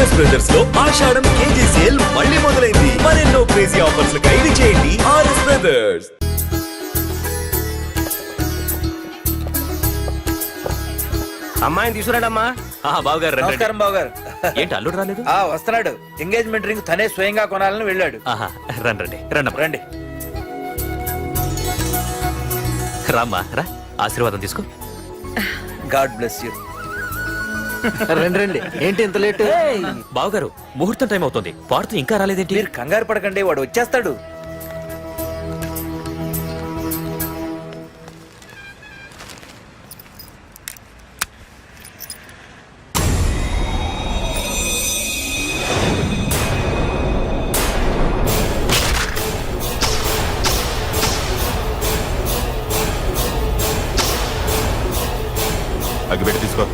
RS brothers లో ఆషాఢం KG sale మళ్ళీ మొదలైంది. మరెన్నో క్రేజీ ఆఫర్స్ ఖైదీ చేయండి ఆర్ఎస్ బ్రదర్స్. అమ్మాయిని తీసుకురాడమ్మా. బావగారు నమస్కారం బావగారు. ఏంటి అల్లుడు రాలేదు? వస్తున్నాడు. ఎంగేజ్మెంట్ రింగ్ తనే స్వయంగా కొనాలని వెళ్ళాడు. రండి రండి. రామ్మా రా, ఆశీర్వాదం తీసుకో. God bless you. రండి. ఏంటి ఇంత లేట్? బావగారు ముహూర్తం టైం అవుతుంది, పాడుతూ ఇంకా రాలేదేంటి? మీరు కంగారు పడకండి, వాడు వచ్చేస్తాడు. అగ్గిపెట్టి తీసుకో.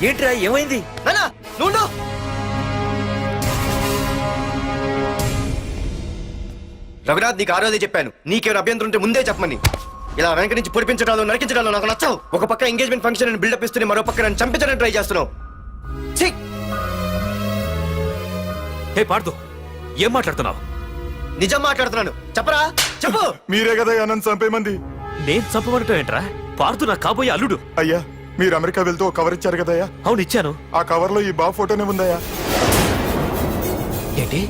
ఏంట్రా ఏమైంది? రఘునాథ్, నీకు ఆ రోజే చెప్పాను, నీకేమైనా అభ్యంతరం ఉంటే ముందే చెప్పమని. ఇలా వెనక నుంచి పొడిపించడాలు నరికించడాలు నాకు నచ్చవు. ఒక పక్క ఎంగేజ్మెంట్ ఫంక్షన్ అని బిల్డప్ ఇస్తూనే మరో పక్క నన్ను చంపించడానికి ట్రై చేస్తున్నావు. హే పార్దు, ఏం మాట్లాడుతున్నావు? నిజం మాట్లాడుతున్నాను, చెప్పరా చెప్పు. మీరే కదా నన్ను చంపేమంది. నేను చంపబడటం ఏంట్రా? పార్దు నా కాబోయే అల్లుడు. అయ్యా, మీరు అమెరికా వెళ్తూ ఒక కవర్ ఇచ్చారు కదయ్యా. అవును ఇచ్చాను. ఆ కవర్ లో ఈ బాబు ఫోటోనే ఉందయ్యా. ఏంటి,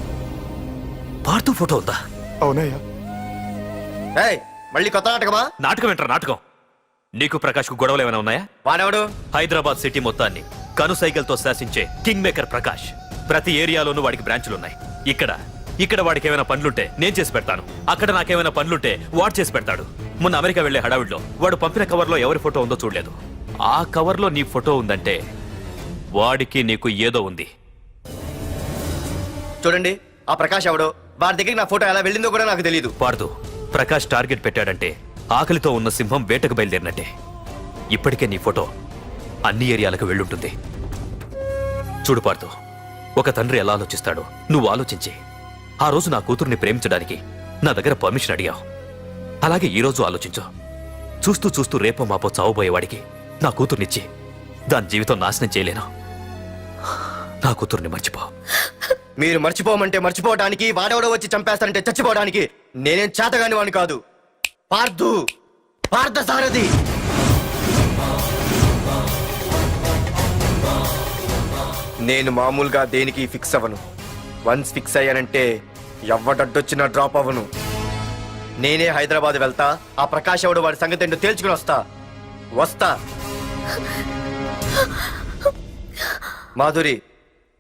పార్దు ఫోటో ఉందా? అవునయ్యా. మళ్ళీ కొత్త నాటకమా? నాటకం ఏంట్రా నాటకం? నీకు ప్రకాష్ కు గొడవలు ఏమైనా ఉన్నాయా? వాడెవడు? హైదరాబాద్ సిటీ మొత్తాన్ని కను సైకిల్తో శాసించే కింగ్ మేకర్ ప్రకాష్. ప్రతి ఏరియాలోనూ వాడికి బ్రాంచులున్నాయి. ఇక్కడ వాడికి ఏమైనా పనులుంటే నేను చేసి పెడతాను, అక్కడ నాకేమైనా పనులుంటే వాడు చేసి పెడతాడు. మొన్న అమెరికా వెళ్లే హడావిడిలో వాడు పంపిన కవర్లో ఎవరి ఫోటో ఉందో చూడలేదు. ఆ కవర్లో నీ ఫోటో ఉందంటే వాడికి నీకు ఏదో ఉంది. చూడండి, ఆ ప్రకాష్ ఎవడో, వాడి దగ్గరికి నా ఫోటో ఎలా వెళ్ళిందో కూడా నాకు తెలియదు. పార్దు, ప్రకాష్ టార్గెట్ పెట్టాడంటే ఆకలితో ఉన్న సింహం వేటకు బయలుదేరినట్టే. ఇప్పటికే నీ ఫోటో అన్ని ఏరియాలకు వెళ్ళుంటుంది. చూడు పార్దు, ఒక తండ్రి ఎలా ఆలోచిస్తాడో నువ్వు ఆలోచించి ఆ రోజు నా కూతుర్ని ప్రేమించడానికి నా దగ్గర పర్మిషన్ అడిగావు. అలాగే ఈ రోజు ఆలోచించు. చూస్తూ చూస్తూ రేపో మాపో చావబోయేవాడికి నా కూతుర్నిచ్చి దాని జీవితం నాశనం చేయలేను. నా కూతుర్ని మర్చిపో. మీరు మర్చిపోమంటే మర్చిపోవడానికి, వాడెవడో వచ్చి చంపేస్తానంటే చచ్చిపోవడానికి నేనేం చేతగాని వాడిని కాదు. పార్థసారథి. నేను మామూలుగా దేనికి ఫిక్స్ అవ్వను. వన్స్ ఫిక్స్ అయ్యానంటే ఎవ్వడడ్డొచ్చినా డ్రాప్ అవ్వను. నేనే హైదరాబాద్ వెళ్తా, ఆ ప్రకాష్ ఎవడు వాడి సంగతి ఏంటో తేల్చుకుని వస్తా. మాధురి,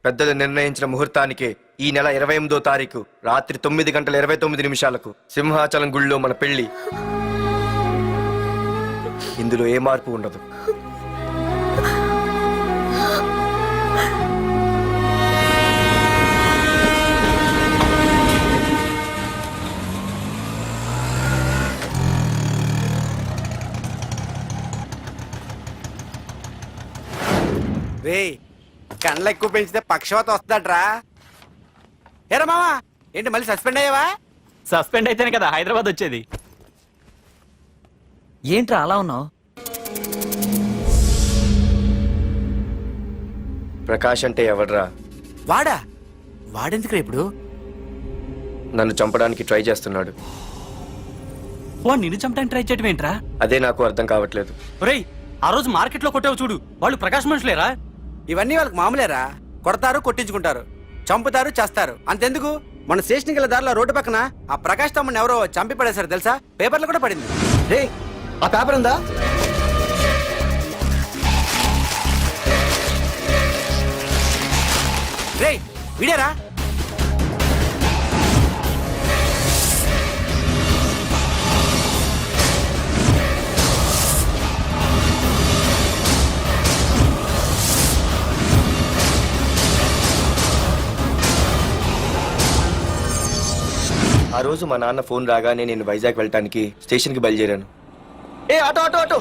పెద్దలు నిర్ణయించిన ముహూర్తానికి ఈ నెల 28వ తారీఖు రాత్రి 9:29 సింహాచలం గుళ్ళో మన పెళ్లి. ఇందులో ఏ మార్పు ఉండదు. రే, కండ్లు ఎక్కువ పెంచితే పక్షవాత వస్తాడ్రా. ఏరా మావా, ఏంటి మళ్ళీ సస్పెండ్ అయ్యావా? సస్పెండ్ అయితేనే కదా హైదరాబాద్ వచ్చేది. ఏంట్రా అలా ఉన్నావు? ప్రకాష్ అంటే ఎవడ్రా? వాడెందుకురా ఇప్పుడు? నన్ను చంపడానికి ట్రై చేస్తున్నాడు. వాడు నిన్ను చంపడానికి ట్రై చేయడం ఏంట్రా? అదే నాకు అర్థం కావట్లేదు. ఒరేయ్, ఆ రోజు మార్కెట్ లో కొట్టావు చూడు, వాళ్ళు ప్రకాష్ మనుషులేరా? ఇవన్నీ వాళ్ళకి మామూలేరా. కొడతారు, కొట్టించుకుంటారు, చంపుతారు, చేస్తారు. అంతెందుకు, మన స్టేషన్ గల దారిలో రోడ్డు పక్కన ఆ ప్రకాష్ తమ్ముని ఎవరో చంపి పడేశారు తెలుసా? పేపర్లో కూడా పడింది. రే, ఆ పేపర్ ఉందా? రే, వీడేరా. ఆ రోజు మా నాన్న ఫోన్ రాగానే నేను వైజాగ్ వెళ్ళటానికి స్టేషన్కి బయలుదేరాను. ఏ ఆటో ఆటో ఆటో!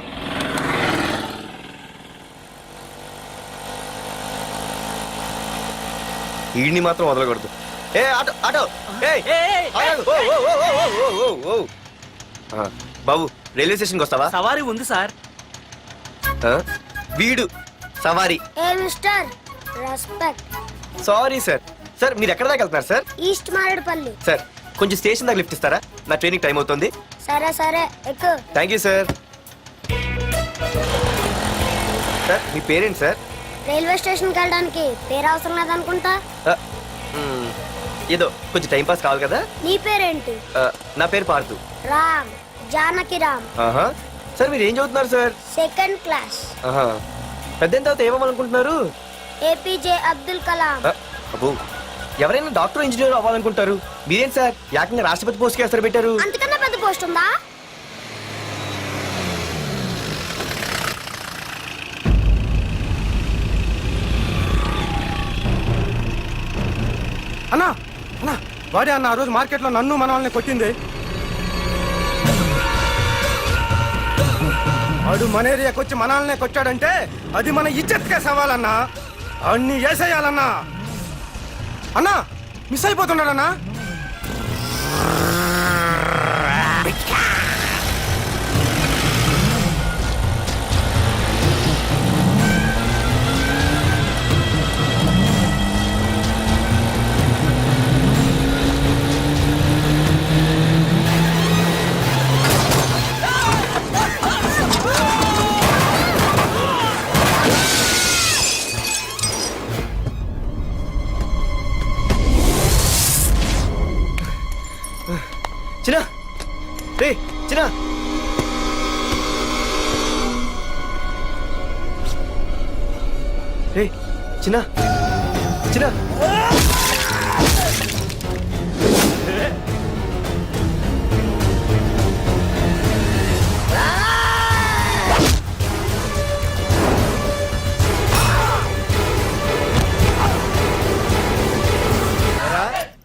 ఈడిని మాత్రం వదలకూడదు. ఏ ఆటో ఆటో ఏయ్, ఆగు. ఓ, ఓ, ఓ, ఓ, ఓ, ఓ, ఓ, ఓ. ఆ, బాబు రైల్వే స్టేషన్కి వస్తావా? సవారీ ఉంది సార్. ఆ, వీడు సవారీ. ఏ mister respect. Sorry sir. Sir మీరు ఎక్కడ దాకా వెళ్తున్నారు సార్? ఈస్ట్ మారేడుపల్లి. సార్ కొంచెం స్టేషన్ దాకా లిఫ్ట్ ఇస్తారా? నా ట్రైనింగ్ టైం అవుతుంది. సరే సరే ఎక్కు. Thank you sir. సార్ మీ పేరేంటి సార్? రైల్వే స్టేషన్కి వెళ్ళడానికి పేరు అవసరం లేదనుకుంటా. ఆ, ఏదో కొంచెం టైం పాస్ కావాలి కదా. నీ పేరేంటి? నా పేరు పార్థు. రామ్, జానకి రామ్. ఆహా. సార్ మీరు ఏం చదువుతున్నారు సార్? Second class. ఆహా. పెద్ద తర్వాత ఏమవ్వాలనుకుంటున్నారు? ఏపీజే అబ్దుల్ కలాం. అబ్బో, ఎవరైనా డాక్టర్ ఇంజనీర్ అవ్వాలనుకుంటారు. మీరేం సార్ ఏకంగా రాష్ట్రపతి పోస్ట్కి ఎస్తారు పెట్టారు? అంతకన్నా పెద్ద పోస్ట్ ఉందా? అన్నా అన్నా వాడే అన్న ఆ రోజు మార్కెట్లో నన్ను మన వాళ్ళని కొట్టింది. వాడు మన ఏరియాకి వచ్చి మనల్నే కొట్టాడంటే అది మన ఇజ్జత్కే సవాలన్నా. అన్ని వేసేయాలన్నా. అన్నా మిస్ అయిపోతున్నాడన్నా. చిన్న రే చిన్న. రే చిన్న చిన్న.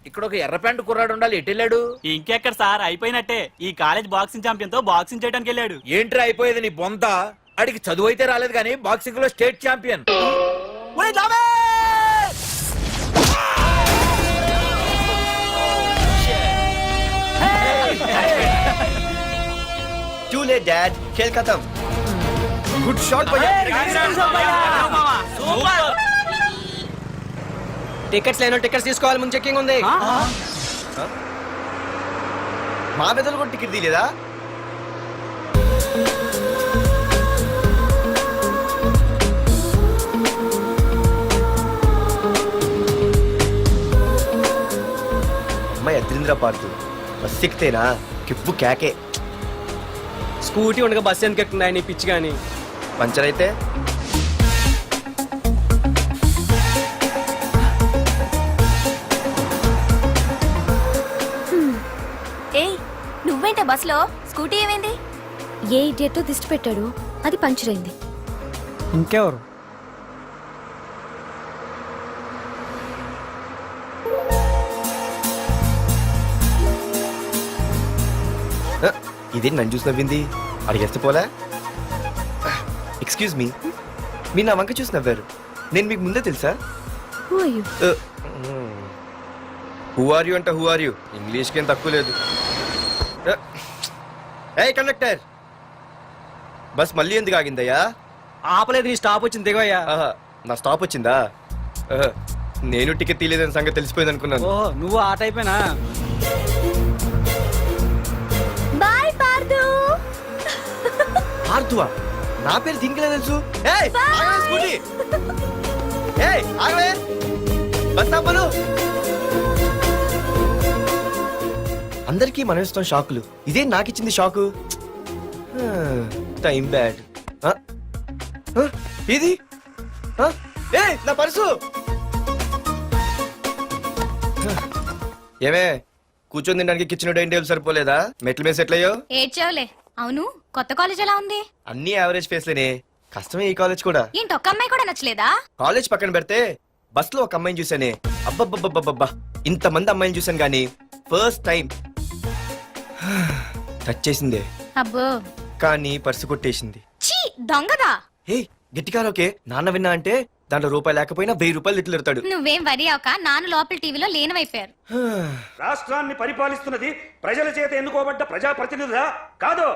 ఇక్కడ ఒక ఎర్ర ప్యాంటు కుర్రాడు ఉండాలి, ఎటు వెళ్ళాడు? ఇంకెక్కడ సార్, అయిపోయినట్టే. ఈ కాలేజ్ బాక్సింగ్ ఛాంపియన్ తో బాక్సింగ్ చేయడానికి వెళ్ళాడు. ఏంట్రా అయిపోయేది నీ బొంత? అడిగి చదువు అయితే రాలేదు కానీ బాక్సింగ్ లో state champion. Too late, Dad. खेल खत्म. Good shot, भैया. టికెట్స్ లేనో టికెట్స్ తీసుకోవాలి, ముందు చెక్కింగ్ ఉంది. మా పెద్దలు కూడా టికెట్ తీయలేదా? అమ్మాయి అద్రింద్ర పార్తు బస్ ఎక్కితేనా కిప్పు కేకే. స్కూటీ ఉండగా బస్సు ఎందుకు ఎక్కుతున్నాయి నీ పిచ్చి కానీ. పంచర్ అయితే ఏయ్ నువ్వేంటే బస్సులో? స్కూటీ ఏమైంది? ఏ ఇడియట్ దిష్టి పెట్టాడు, అది పంచర్ అయింది. ఇంకెవరు? ఇదే నన్ను చూసి నవ్వింది. అడిగేస్తే పోలే. ఎక్స్క్యూజ్ మీ, మీరు నా వంక చూసి నవ్వారు. నేను మీకు ముందే తెలుసా? Who are you? Who are you అంటే హూ ఆర్ యూ, ఇంగ్లీష్కి ఏం తక్కువ లేదు. ఏ కండక్టర్, బస్ మళ్ళీ ఎందుకు ఆగిందయ్యా? ఆపలేదు, నీ స్టాప్ వచ్చింది దిగోయ్యా. ఆహా, నా స్టాప్ వచ్చిందా? ఆహా, నేను టికెట్ తీయలేదని సంగతి తెలిసిపోయింది అనుకున్నాను. ఓహో, నువ్వు ఆ టైపేనా? బాయ్ పార్దు. ఆర్తువా? నా పేరు దీనికిలే తెలుసు. ఏయ్, ఆగవే స్కూటీ. ఏయ్, ఆగవే. బస్ ఆపను. అందరికీ మనం ఇస్తాం షాకులు, ఇదే నాకు ఇచ్చింది షాకు. Time bad. ఇది ఏయ్, నా పర్సు. ఏమే, కూర్చొని తినడానికి కిచెన్ డైనింగ్ టేబుల్ సరిపోలేదా? మెట్ల మీద సెట్ అయ్యో. ఏడ్చావులే. అవును, కొత్త కాలేజ్ ఎలా ఉంది? అన్ని యావరేజ్ ఫేస్లేనే. కష్టమే ఈ కాలేజ్ కూడా. ఏంటి ఒక్క అమ్మాయి కూడా నచ్చలేదా? కాలేజ్ పక్కన పెడితే బస్ లో ఒక అమ్మాయిని చూసానే, అబ్బబ్బబ్బబ్బబ్బా, ఇంతమంది అమ్మాయిని చూసాను గానీ ఫస్ట్ టైం టచ్ చేసిందే. అబ్బో, కానీ పర్సు కొట్టేసింది. చీ దొంగదా. హే, గట్టిగా ఓకే, నాన్న విన్నా అంటే దాంట్లో రూపాయి లేకపోయినా 1000 రూపాయలు ఇట్లు తిడతాడు. నువ్వేం వరి అవక నాన్న లోపల టీవీలో లేనవైపోయారు. రాష్ట్రాన్ని పరిపాలిస్తున్నది ప్రజల చేత ఎన్నుకోబడ్డ ప్రజాప్రతినిధులా కాదు,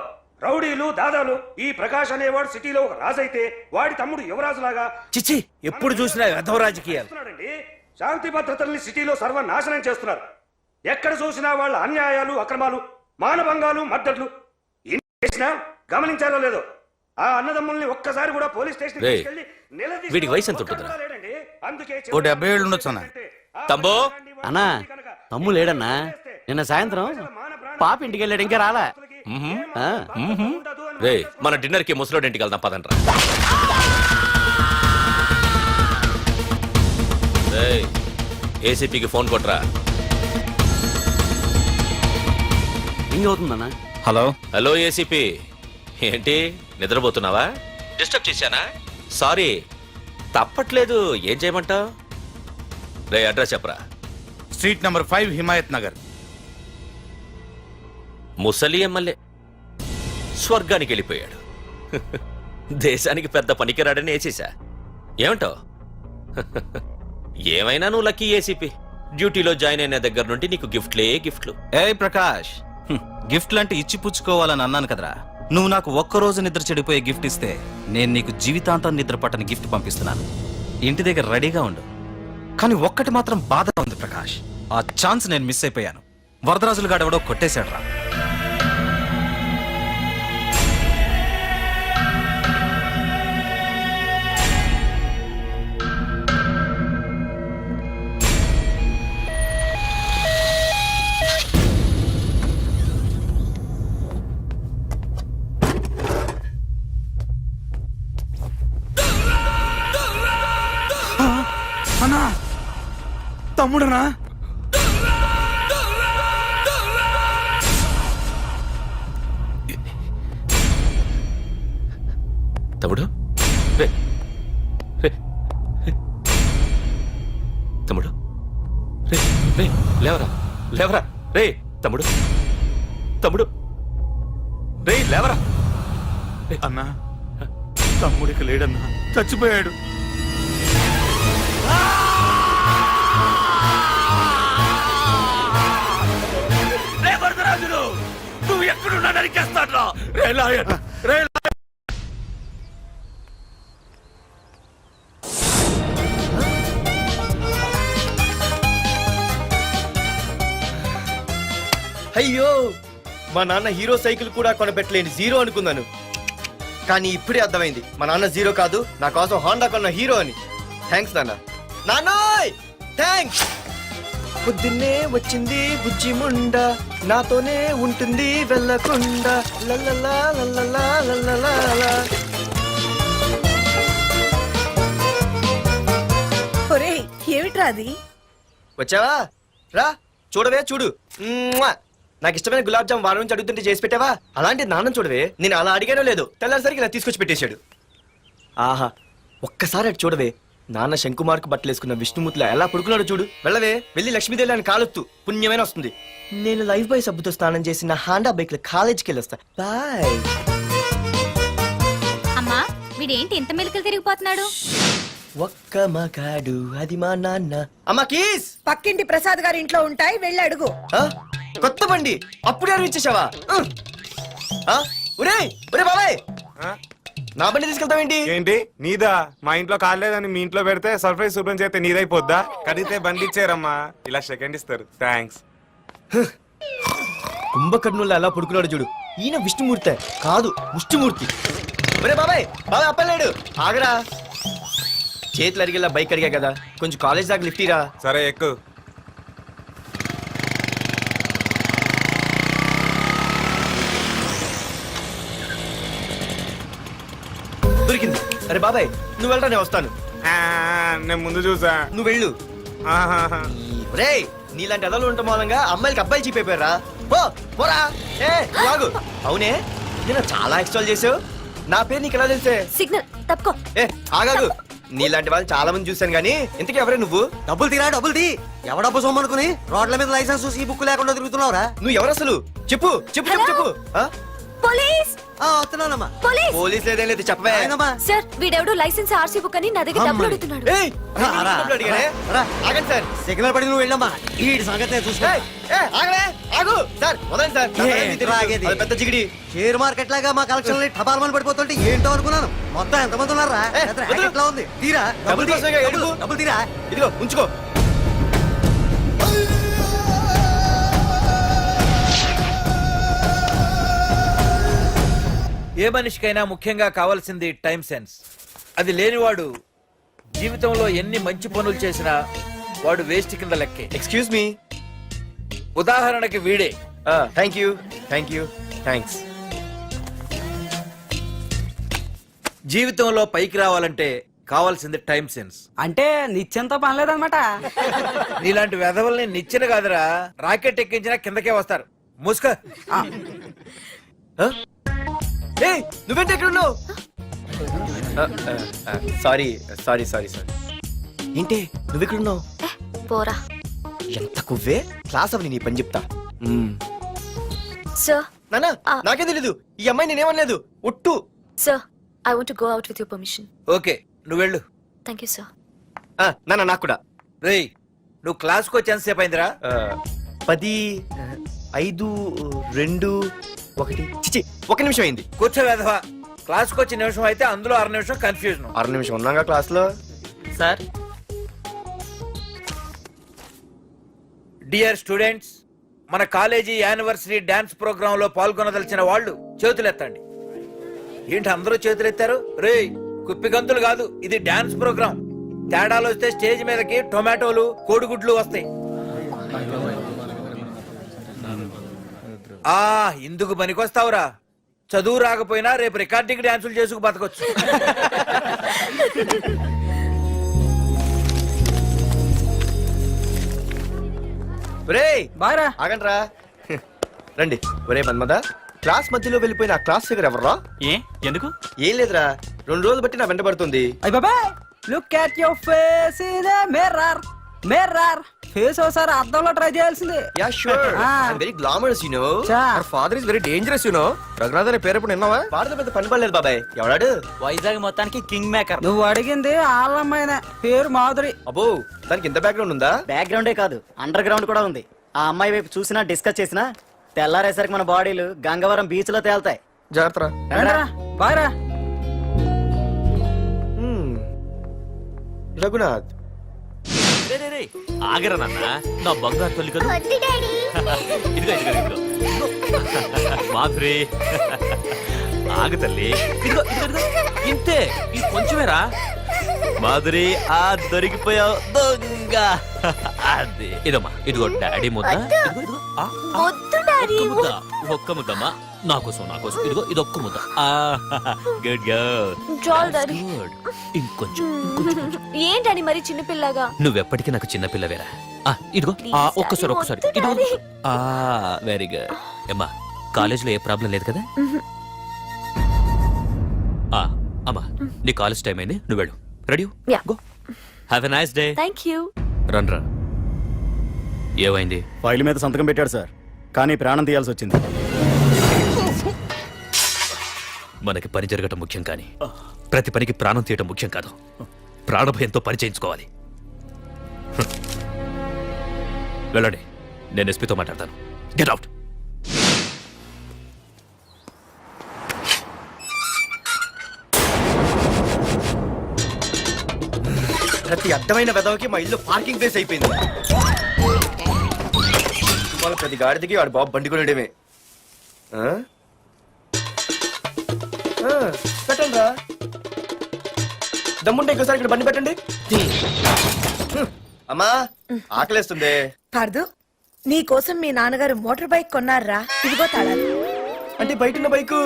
రౌడీలు దాదాలు. ఈ ప్రకాష్ అనేవాడు సిటీలో ఒక రాజైతే వాడి తమ్ముడు యువరాజులాగా చిచ్చి ఎప్పుడు చూసినా వ్యధవ రాజకీయాలు. చేస్తున్నాడండి. శాంతి భద్రతల్ని సిటీలో సర్వనాశనం చేస్తున్నారు. ఎక్కడ చూసినా వాళ్ళ అన్యాయాలు, అక్రమాలు, మానభంగాలు, మద్దతులు. ఇన్ని చేసినా గమనించారో లేదో ఆ అన్నదమ్ముల్ని ఒక్కసారి కూడా పోలీస్ స్టేషన్ రేయ్, తీసుకెళ్లి నిలదీసిన వీడికి వయసు ఎంత ఒక్కడు ఉంటుందిరా? కూడా లేడండి. అందుకే ఓ 70 ఏళ్ళు ఉండొచ్చు అన్న. తమ్ముడు? అన్నా తమ్ము లేడన్నా, నిన్న సాయంత్రం పాప ఇంటికి వెళ్ళాడు, ఇంకా రాలా. ఆ. రే మన డిన్నర్ కి ముసలోడి ఇంటికి వెళ్దాం పదండ్రా. రేయ్, ఏసీపీకి ఫోన్ కొట్రా. రింగ్ అవుతుందన్నా. హలో హలో ఏసీపీ, ఏంటి నిద్రపోతున్నావా? డిస్టర్బ్ చేశానా? సారీ, తప్పట్లేదు. ఏం చేయమంటావు? రే అడ్రస్ చెప్పరా. Street number 5 Himayat Nagar. ముసలి ఎమ్మెల్యే స్వర్గానికి వెళ్ళిపోయాడు. దేశానికి పెద్ద పనికిరాడని వేసేసా. ఏమంటావు? ఏమైనా నువ్వు లక్కీ ఏసీపీ. డ్యూటీలో జాయిన్ అయిన దగ్గర నుండి నీకు గిఫ్ట్లే గిఫ్ట్లు. ఏ ప్రకాష్, గిఫ్ట్ లాంటి ఇచ్చి పుచ్చుకోవాలని అన్నాను కదరా. నువ్వు నాకు ఒక్కరోజు నిద్ర చెడిపోయే గిఫ్ట్ ఇస్తే నేను నీకు జీవితాంతం నిద్ర పట్టని గిఫ్ట్ పంపిస్తున్నాను. ఇంటి దగ్గర రెడీగా ఉండు. కానీ ఒక్కటి మాత్రం బాధగా ఉంది ప్రకాష్, ఆ ఛాన్స్ నేను మిస్ అయిపోయాను. వరదరాజులు గాడెవడో కొట్టేశాడు రా. అన్నా తమ్ముడనా? తమ్ముడు రే రే రే. తమ్ముడు రే రే లేవరా లేవరా రే తమ్ముడు తమ్ముడు రే లేవరా. అన్నా తమ్ముడికి లేడన్నా, చచ్చిపోయాడు. రే వరదరాజులు, నువ్వు ఎక్కడున్నా నరికేస్తాడ్రా. రే లాయర్, రే లాయర్. అయ్యో, మా నాన్న హీరో సైకిల్ కూడా కొనబెట్టలేని జీరో అనుకున్నాను. కానీ ఇప్పుడే అర్థమైంది, మా నాన్న జీరో కాదు, నా కోసం హోండా కొన్న హీరో అని. థ్యాంక్స్ నాన్న. నాన్నోయ్ థ్యాంక్స్. పొద్దున్నే వచ్చింది బుజ్జి ముండ, నాతోనే ఉంటుంది వెళ్ళకుండా. లల్లలా లల్లలా లల్లలా. ఒరేయ్ ఏమిట్రా అది? వచ్చావా? రా చూడవే, చూడు. మ్మ్వా! నాకు ఇష్టమైన గులాబ్ జామ్ వారం నుంచి అడుగుతుంటే చేసి పెట్టావా? అలాంటి నాన్న చూడవే, నేను అలా అడిగానో లేదు, తెల్లారిసరికి ఇలా తీసుకొచ్చి పెట్టేశాడు. ఆహా, ఒక్కసారి అటు చూడవే, నాన్న శంకుమార్కు బట్టలు వేసుకున్న విష్ణుమూర్తిలా ఎలా పడుకున్నాడో చూడు. వెళ్ళవే, వెళ్ళి లక్ష్మీదేవి అని కాలొత్తు, పుణ్యమైన వస్తుంది. నేను లైఫ్ బాయ్ సబ్బుతో స్నానం చేసి నా హాండా బైక్ లో కాలేజీకి వెళ్ళొస్తా. బాయ్. అమ్మా వీడేంటి ఇంత మెలికలు తిరిగిపోతున్నాడు? ఒక్క మగాడు అది మా నాన్న. అమ్మా కీస్. పక్కింటి ప్రసాద్ గారి ఇంట్లో ఉంటాయి, వెళ్ళి అడుగు. ఆ? కొత్త బండి అప్పుడే ఇచ్చేసావా? ఒరే ఒరే బాబాయ్, నా బండి తీసుకెళ్తావేంటి? ఏంటి నీదా? మా ఇంట్లో కాలేదని మీ ఇంట్లో పెడితే సర్ప్రైజ్ శుభ్రం చేస్తే నీదైపోద్దా? కడిగితే బండి ఇచ్చారమ్మా, ఇలా సెకండ్ ఇస్తారు. థ్యాంక్స్. కుంభకర్ణుల్లో ఎలా పడుకున్నాడు చూడు. ఈయన విష్ణుమూర్తి కాదు, ముష్టిమూర్తి. ఒరే బాబాయ్, బాబాయ్ అప్పలేడు, ఆగరా. చేతులు అరిగేలా బైక్ అడిగా కదా, కొంచెం కాలేజ్ దాకా లిఫ్ట్ ఇరా. సరే ఎక్కు. దొరికింది. అరే బాబాయ్ నువ్వు వెళ్ళరా, నేను వస్తాను. నేను ముందు చూసా. నువ్వు వెళ్ళు. రే నీలాంటి అదలు ఉండటం మూలంగా అమ్మాయిలకి అబ్బాయిలు చీపైపోయారా? పోరా. ఏ లాగు. అవునే, నేను చాలా ఎక్స్ట్రాల్ చేసావు. నా పేరు నీకు ఎలా తెలిసే? సిగ్నల్ తప్పుకో. ఏ ఆగాగు. నీలాంటి వాళ్ళు చాలా మంది చూశాను గానీ ఇంతకీ ఎవరే నువ్వు? డబ్బులు తీరా, డబ్బులు తీ. ఎవడబ్బు సొమ్మనుకుని రోడ్ల మీద లైసెన్స్ చూసి ఈ బుక్ లేకుండా తిరుగుతున్నావురా? నువ్వు ఎవరు అసలు? చెప్పు చెప్పు చెప్పు చెప్పు. పోలీస్ వస్తున్నానమ్మా. పోలీస్ లేదేం లేదు చెప్పవే. ఆయనమ్మా. సార్ వీడెవడో లైసెన్స్ ఆర్సీ బుక్ అని నా దగ్గర డబ్బులు అడుగుతున్నాడు. ఏయ్, డబ్బులు అడిగానే? ఆగండి సార్. సిగ్నల్ పడి నువ్వు వెళ్ళమ్మా. ఈ సంగతి చూసుకో. ఆగలే, ఆగు సార్, వదండి సార్. ఆగేది. అది పెద్ద జిగిడి. షేర్ మార్కెట్ లాగా మా కలెక్షన్ టపాల్మని పడిపోతుంటే ఏంటో అనుకున్నాను. మొత్తం ఎంతమంది ఉన్నారా? ర్యాకెట్ లా ఉంది. తీరా డబ్బులు కోసమేగా ఏడుపు. డబ్బులు తీరా. ఇదిగో ఉంచుకో. ఏ మనిషికైనా ముఖ్యంగా కావాల్సింది టైం సెన్స్. అది లేనివాడు జీవితంలో ఎన్ని మంచి పనులు చేసినా వాడు వేస్ట్ కింద లెక్కే. Excuse me. ఉదాహరణకి వీడే. Thank you, thank you, thanks. జీవితంలో పైకి రావాలంటే కావాల్సింది టైం సెన్స్. అంటే నిత్యంతో పనిలేదన్నమాట. నీలాంటి వెధవల్ని నిచ్చిన కాదురా, రాకెట్ ఎక్కించినా కిందకే వస్తారు. ముసుక. ఏయ్, నువ్వేంటి ఎక్కడ ఉన్నావు? Sorry sorry sorry sorry. ఏంటి నువ్వు ఇక్కడ ఉన్నావు? పోరా. ఎంత కువ్వే. క్లాస్ అవని నీ పని చెప్తా. సార్ నానా నాకే తెలీదు. ఈ అమ్మాయి నేనేమనలేదు. ఒట్టు. Sir I want to go out with your permission. Okay, నువ్వు వెళ్ళు. Thank you sir. నానా నాకు కూడా. రేయ్, నువ్వు క్లాస్కి వచ్చి ఎంతసేపు అయిందిరా? 10, 5, 2, 1. చిచి, 1 నిమిషం అయింది. కూర్చో వెధవా. క్లాస్కి వచ్చి నిమిషం అయితే అందులో 6 నిమిషం కన్ఫ్యూజన్. 6 నిమిషం ఉన్నాగా క్లాస్ లో. సార్ డియర్ స్టూడెంట్స్, మన కాలేజీ యానివర్సరీ డాన్స్ ప్రోగ్రామ్ లో పాల్గొనదలిచిన వాళ్ళు చేతులెత్తండి. ఏంటి అందరూ చేతులెత్తారు? రేయ్, కుప్పి గంతులు కాదు, ఇది డాన్స్ ప్రోగ్రామ్. తేడాలు వస్తే స్టేజ్ మీదకి టొమాటోలు, కోడిగుడ్లు వస్తాయి. ఇందుకు పనికొస్తావురా. చదువు రాకపోయినా రేపు రికార్డింగ్ డాన్సులు చేసుకు బతకొచ్చు. ఒరేయ్ బాగా ఆగండ్రా. రండి. ఒరే మన్మద, క్లాస్ మధ్యలో వెళ్ళిపోయిన ఆ క్లాస్ ఫిగర్ ఎవర్రా? ఏ ఎందుకు? ఏం లేదురా, 2 రోజులు బట్టి నా వెంట పడుతుంది. అయ్య బాబాయ్, look at your face in a mirror. Mirror face ఒకసారి అద్దంలో ట్రై చేయాల్సింది. Yeah sure. I'm very glamorous you know. Our father is very dangerous you know. Raghunath అనే పేరు ఎప్పుడు విన్నావా? వాడితో పెద్ద పని పడలేదు బాబాయ్. ఎవడాడు? వైజాగ్ మొత్తానికి కింగ్ మేకర్. నువ్వు అడిగింది ఆళ్ళమ్మైన పేరు మాధురి. అబ్బో, దానికి ఇంత బ్యాక్గ్రౌండ్ ఉందా? బ్యాక్గ్రౌండే కాదు, అండర్ గ్రౌండ్ కూడా ఉంది. ఆ అమ్మాయి వైపు చూసినా డిస్కస్ చేసినా తెల్లారేసరికి మన బాడీలు గంగవరం బీచ్ లో తేల్తాయి. జాగ్రత్త. బాగా రఘునాథ్. ఆగరా నాన్న, నా బంగారు తల్లి కదా. వద్దు డాడీ. ఇదిగో ఇదిగో ఇదిగో మాధురి, ఆగు తల్లి. ఇదిగో ఇదిగో ఇదిగో, ఇంతే, ఇది కొంచెమేరా. మాధురి, దొరికిపోయావు దొంగ. అది ఇదమ్మా, ఇదిగో డాడీ ముద్ద. ఇదిగో ఇదిగో. వద్దు డాడీ. ఒక్క ముద్దమ్మా, నాకోసం నాకోసం. ఇదిగో ఇదొక్క ముద్ద. Good girl. చాలు డాడీ. గుడ్. ఇంకొంచెం. ఏంటని మరి చిన్నపిల్లగా? నువ్వెప్పటికీ నాకు చిన్న పిల్లవేరా. ఇదిగో ఒక్కసారి ఒక్కసారి. వద్దు ఇదిగో. డాడీ. Very good. అమ్మా, కాలేజీలో ఏ ప్రాబ్లం లేదు కదా? అమ్మా, నీ కాలేజ్ టైం అయింది, నువ్వు వెళ్ళు. Ready? Yeah. Go. Have a nice day. Thank you. రా. ఏమైంది? ఫైల్ మీద సంతకం పెట్టాడు సార్, కానీ ప్రాణం తీయాల్సి వచ్చింది. మనకి పని జరగటం ముఖ్యం, కానీ ప్రతి పనికి ప్రాణం తీయటం ముఖ్యం కాదు. ప్రాణభయంతో పని చేయించుకోవాలి. వెళ్ళండి, నేను ఎస్పీతో మాట్లాడతాను. Get out. ప్రతి అడ్డమైన వెదవకి మా ఇల్లు పార్కింగ్ ప్లేస్ అయిపోయింది. వాళ్ళ ప్రతి గాడిదకి వాడు బాబు బండి కొనడమే. పెట్టండి రా, దమ్ముంటే ఇంకోసారి ఇక్కడ బండి పెట్టండి. అమ్మా, ఆకలేస్తుంది. పార్దు, నీ కోసం మీ నాన్నగారు మోటార్ బైక్ కొన్నారా? ఇదిగో తాళాలు. అంటే బయట ఉన్న బైకు.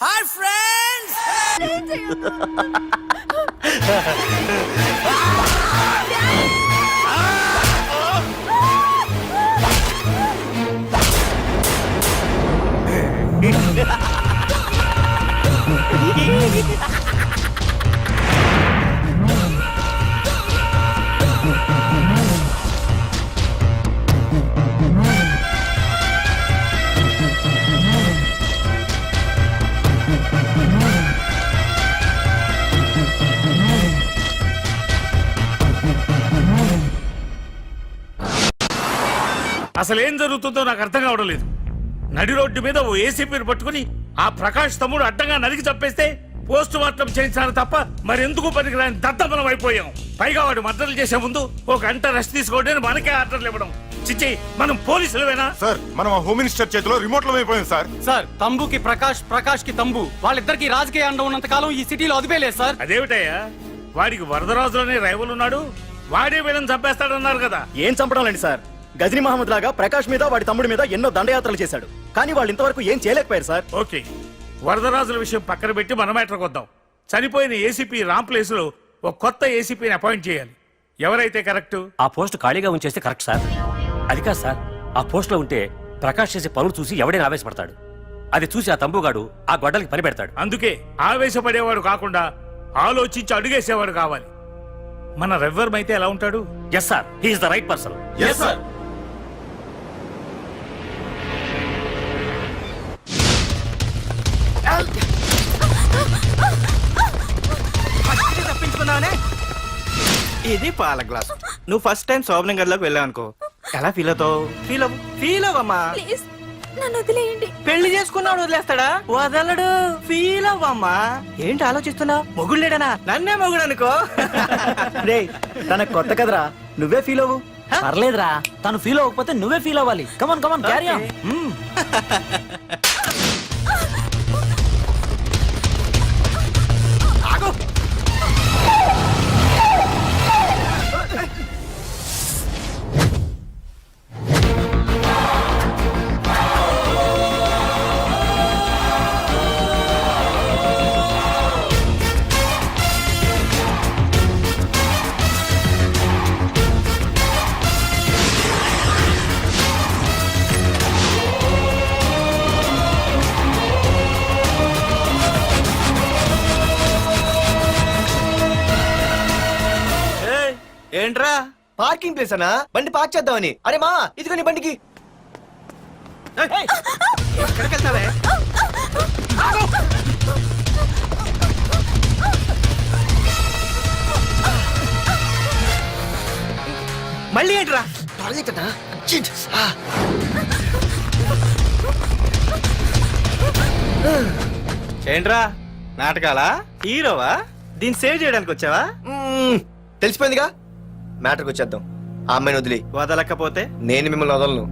Hi friends. అసలు ఏం జరుగుతుందో నాకు అర్థం కావడం లేదు. నడి రోడ్డు మీద ఓ ఏసీపీని పట్టుకుని ఆ ప్రకాష్ తమ్ముడు అడ్డంగా నరికి చంపేస్తే పోస్ట్ మార్టం చేయించారు తప్ప మరెందుకు పనికిరాని దత్తమనం అయిపోయాం. పైగా వాడు మర్డర్లు చేసే ముందు ఒక గంట రెస్ట్ తీసుకోవడానికి మనకే ఆర్డర్లు ఇవ్వడం. చిచ్చి, మనం పోలీసులవేనా? సార్ మనం హోమ్ మినిస్టర్ చేతిలో రిమోట్ లో అయిపోయింది సార్. సార్ తంబుకి ప్రకాష్, ప్రకాష్ కి తంబు, వాళ్ళిద్దరికి రాజకీయ అండం ఉన్నంత కాలం ఈ సిటీలో అదిపేలేదు సార్. అదేమిటయ్యా, వాడికి వరదరాజులోనే రైవల్ ఉన్నాడు, వాడే వీళ్ళని చంపేస్తాడన్నారు కదా. ఏం చంపడం లేండి సార్, గజనీ మహమ్మద్ లాగా ప్రకాష్ మీద వాడి తమ్ముడి మీద ఎన్నో దండయాత్రలు చేశాడు, కానీ వాళ్ళు ఇంతవరకు ఏం చేయలేకపోయారు సార్. ఓకే, వరదరాజుల విషయం పక్కన పెట్టి మన మ్యాటర్కి వద్దాం. చనిపోయిన ఏసీపీ రామ్ ప్లేస్ లో ఒక కొత్త ఏసీపీని అపాయింట్ చేయాలి. ఎవరైతే కరెక్ట్? ఆ పోస్ట్ ఖాళీగా ఉంచేస్తే కరెక్ట్ సార్. అది కాదు సార్, ఆ పోస్ట్ లో ఉంటే ప్రకాష్ చేసే పనులు చూసి ఎవడైనా ఆవేశపడతాడు. అది చూసి ఆ తంబుగాడు ఆ గొడ్డలకి పని పెడతాడు. అందుకే ఆవేశపడేవాడు కాకుండా ఆలోచించి అడుగేసేవాడు కావాలి. మన రెవ్వర్ అయితే ఎలా ఉంటాడు? Yes sir, he is the right person. Yes sir. తప్పించుకున్నావనే. ఇది పాల గ్లాస్. నువ్వు ఫస్ట్ టైం శోభనం గదిలోకి వెళ్ళావు అనుకో, ఎలా ఫీల్ అవుతావు? ఫీల్ అవ్వమ్మా. నన్ను వదిలేయండి. పెళ్లి చేసుకున్నాడు వదిలేస్తాడా? వదలడు. ఫీల్ అవ్వమ్మా. ఏంటి ఆలోచిస్తున్నా? మొగుడు లేడనా? నన్నే మొగుడు అనుకో. తనకు కొత్త కదరా, నువ్వే ఫీల్ అవ్వు. పర్లేదురా, తను ఫీల్ అవ్వకపోతే నువ్వే ఫీల్ అవ్వాలి. కమాన్ కమాన్, క్యారీ ఆన్. ఏంట్రా? పార్కింగ్ ప్లేస్ అనా? బండి పార్క్ చేద్దామని. అరే మా, ఇదిగో నీ బండికి. ఎక్కడికి వెళ్తావే? మళ్ళీ ఏంట్రా? ఏంట్రా నాటకాలా? హీరోవా? దీన్ని సేవ్ చేయడానికి వచ్చావా? తెలిసిపోయిందిగా, మ్యాటర్కి వచ్చేద్దాం. ఆ అమ్మాయిని వదిలి. వదలకపోతే నేను మిమ్మల్ని వదలను.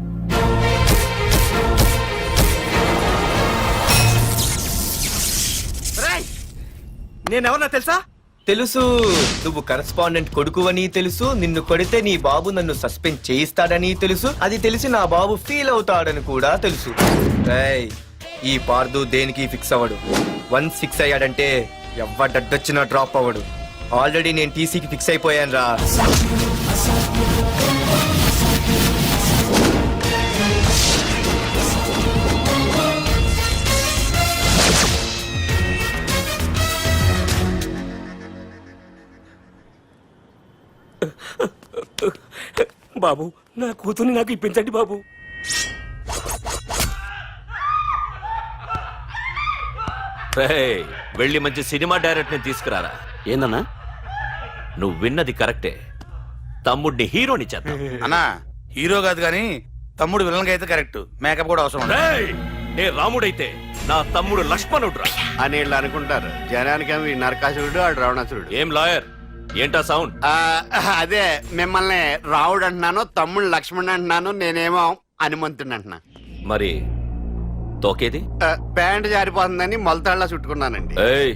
నేనెవరన్నా తెలుసా? తెలుసు, నువ్వు కరెస్పాండెంట్ కొడుకు అని తెలుసు. నిన్ను కొడితే నీ బాబు నన్ను సస్పెండ్ చేయిస్తాడని తెలుసు. అది తెలిసి నా బాబు ఫీల్ అవుతాడని కూడా తెలుసు. రేయ్, ఈ పార్దు దేనికి ఫిక్స్ అవ్వడు. వన్స్ ఫిక్స్ అయ్యాడంటే ఎవ్వడడ్డొచ్చినా డ్రాప్ అవ్వడు. ఆల్రెడీ నేను టీసీకి ఫిక్స్ అయిపోయాను రా. బాబు, నా కూతుర్ని నాకు ఇప్పించండి బాబు. వెళ్ళి మంచి సినిమా డైరెక్ట్ ని తీసుకురారా. ఏందన్నా? నువ్వు విన్నది కరెక్టే, తమ్ముడిని హీరోని చేద్దాం. అన్నా, హీరో కాదు కానీ తమ్ముడు విలన్ అయితే కరెక్ట్. మేకప్ కూడా అవసరం. నే రాముడైతే నా తమ్ముడు లక్ష్మణుడు అని వీళ్ళు అనుకుంటారు. జనానికి నరకాసురుడు, ఆడు రావణాసురుడు. ఏం లాయర్, ఏంటా సౌండ్? అదే, మిమ్మల్ని రావుడు అంటున్నాను, తమ్ముడు లక్ష్మణ్ అంటున్నాను, నేనేమో హనుమంతుడు అంటున్నా. మరి తోకేది? ప్యాంట్ జారిపోతుందని మొలతాళ్ళ చుట్టుకున్నానండి. ఏయ్,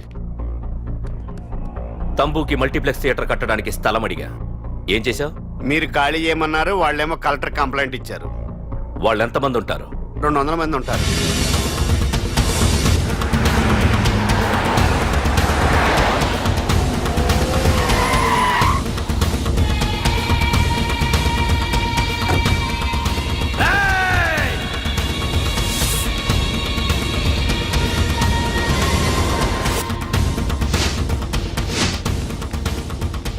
తంబుకి మల్టీప్లెక్స్ థియేటర్ కట్టడానికి స్థలం అడిగా, ఏం చేశావు? మీరు ఖాళీ చేయమన్నారు, వాళ్ళేమో కలెక్టర్ కంప్లైంట్ ఇచ్చారు. వాళ్ళు ఎంతమంది ఉంటారు? 200 మంది ఉంటారు.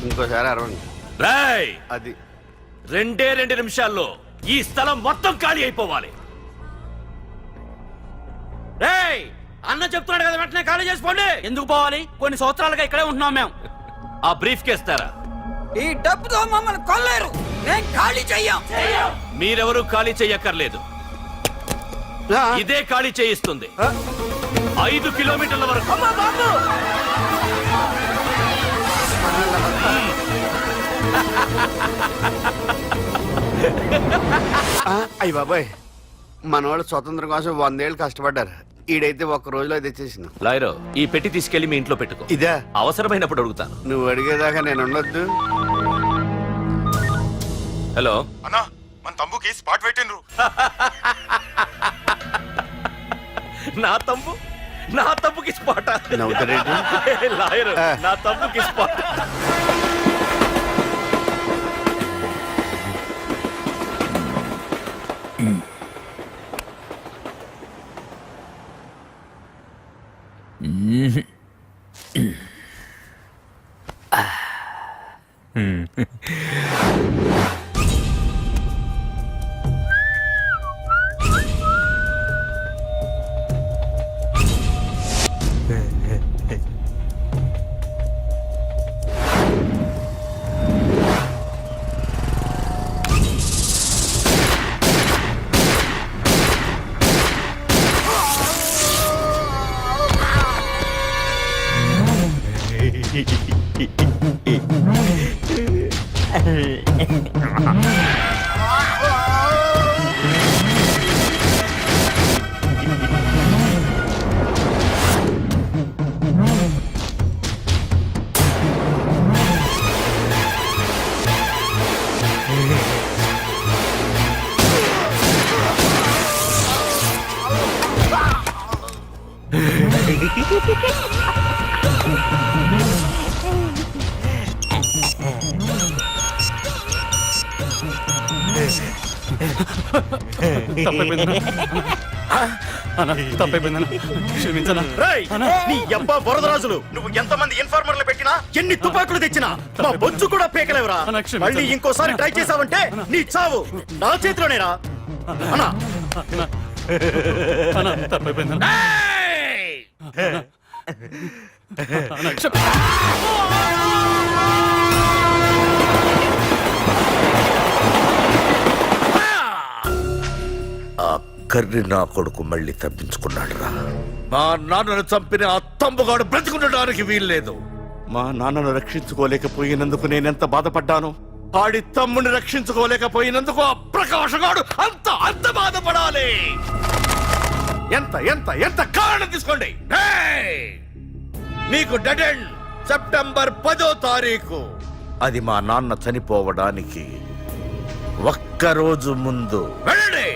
ఇంకోసారి అరవండి. రాయ్, అది 2 నిమిషాల్లో ఈ స్థలం మొత్తం ఖాళీ అయిపోవాలి. రేయ్, అన్న చెప్తున్నాడు కదా, వెంటనే ఖాళీ చేసుకోండి. ఎందుకు పోవాలి? కొన్ని సంవత్సరాలుగా ఇక్కడే ఉంటున్నాం మేము. ఆ బ్రీఫ్ కేస్తారా? ఈ డబ్బుతో మమ్మల్ని కొల్లేరు. మీరెవరూ ఖాళీ చెయ్యక్కర్లేదు, ఇదే ఖాళీ చేయిస్తుంది. 5 కిలోమీటర్ల వరకు. అయ్యి బాబాయ్, మనవాళ్ళు స్వతంత్రం కోసం 100 ఏళ్ళు కష్టపడ్డారు. ఈడైతే ఒక్క రోజులో తెచ్చేసిన. లాయరో, ఈ పెట్టి తీసుకెళ్లి మీ ఇంట్లో పెట్టుకో. ఇదే అవసరమైనప్పుడు అడుగుతాను. నువ్వు అడిగేదాకా నేను ఉండొద్దు. హలో అన్నా, మన తమ్ముకి స్పాట్ పెట్టిండ్రు. నా తమ్ముకి స్పాట్. నవ్వుతారేంటి? లాయరు, నా తమ్ముకి స్పాట్. బురదరాజులు, నువ్వు ఎంతమంది ఇన్ఫార్మర్లు పెట్టినా, ఎన్ని తుపాకులు తెచ్చినా మా బొచ్చు కూడా పీకలేవురా. మళ్ళీ ఇంకోసారి ట్రై చేసావంటే నీ చావు నా చేతిలోనేరా. అన్నా కర్రి నా కొడుకు మళ్ళీ తప్పించుకున్నాడు రా. మా నాన్నను చంపిన ఆ తంబుగాడు బ్రతికుండడానికి వీల్లేదు. మా నాన్నను రక్షించుకోలేకపోయినందుకు నేనెంత బాధపడ్డాను. ఆడి తమ్ముని రక్షించుకోలేకపోయినందుకు ఆ ప్రకాశగాడు అంత బాధపడాలి. ఎంత ఎంత ఎంత కారణం తీసుకోండి. మీకు డెడ్ ఎండ్ సెప్టెంబర్ 10వ తారీఖు. అది మా నాన్న చనిపోవడానికి ఒక్కరోజు ముందు. వెళ్ళండి.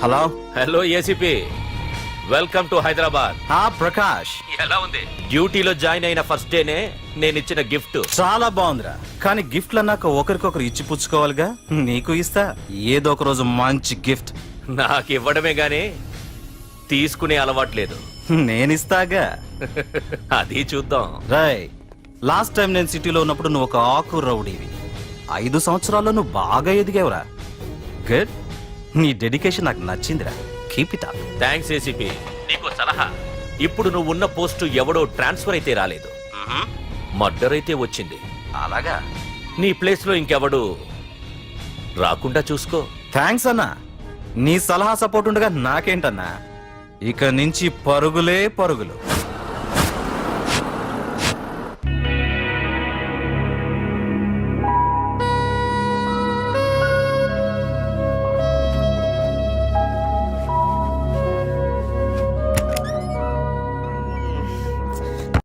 Hello hello ACP, welcome to Hyderabad. Prakash, ఎలా ఉంది? డ్యూటీలో జాయిన్ అయిన ఫస్ట్ డేనే నేను ఇచ్చిన గిఫ్ట్. చాలా బాగుందిరా. కానీ గిఫ్ట్లు అన్నాక ఒకరికొకరు ఇచ్చి పుచ్చుకోవాలిగా. నీకు ఇస్తా ఏదో ఒక రోజు మంచి గిఫ్ట్. నాకు ఇవ్వడమే గానీ తీసుకునే అలవాట్లేదు. నేనిస్తాగా. అది చూద్దాం. రాయ్, లాస్ట్ టైం నేను సిటీలో ఉన్నప్పుడు నువ్వు ఒక ఆకు రౌడీవి. 5 సంవత్సరాల్లో నువ్వు బాగా ఎదిగావురా. గుడ్. నీ డెడికేషన్ నాకు నచ్చిందిరా. Keep it up. Thanks ACP. నీకు సలహా, ఇప్పుడు నువ్వు ఉన్న పోస్టు ఎవడో ట్రాన్స్ఫర్ అయితే రాలేదు, మర్డర్ అయితే వచ్చింది. అలాగా? నీ ప్లేస్ లో ఇంకెవడు రాకుండా చూసుకో. థ్యాంక్స్ అన్నా. నీ సలహా సపోర్ట్ ఉండగా నాకేంటన్నా. ఇక నుంచి పరుగులే పరుగులు.